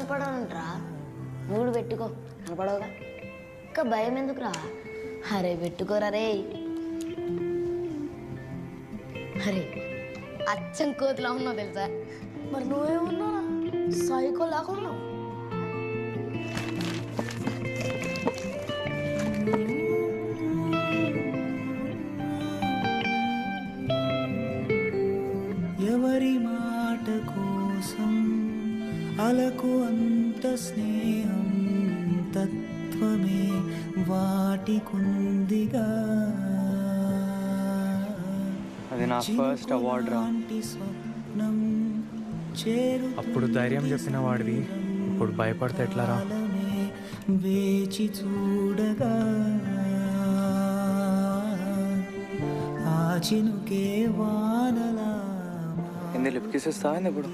కనపడాలంటరా. మూడు పెట్టుకో, కనపడవుగా. ఇంకా భయం ఎందుకురా? అరే పెట్టుకోరా రే. అరే అచ్చం కోతిలా ఉన్నావు తెలుసా. మరి నువ్వేమన్నా సైకో లాకున్నావు. ఎవరి మాట కోసం అలకు అంత స్నేహం, తత్వమే వాటికుందిగా. అది నా ఫస్ట్ అవార్డ్ రా. స్వప్నం అప్పుడు ధైర్యం చెప్పిన వాడివి ఇప్పుడు భయపడితే ఎట్లారా? వేచి చూడగా ఆ చినుకే వానలా లిప్ కిస్ ఇస్తావా ఇప్పుడు?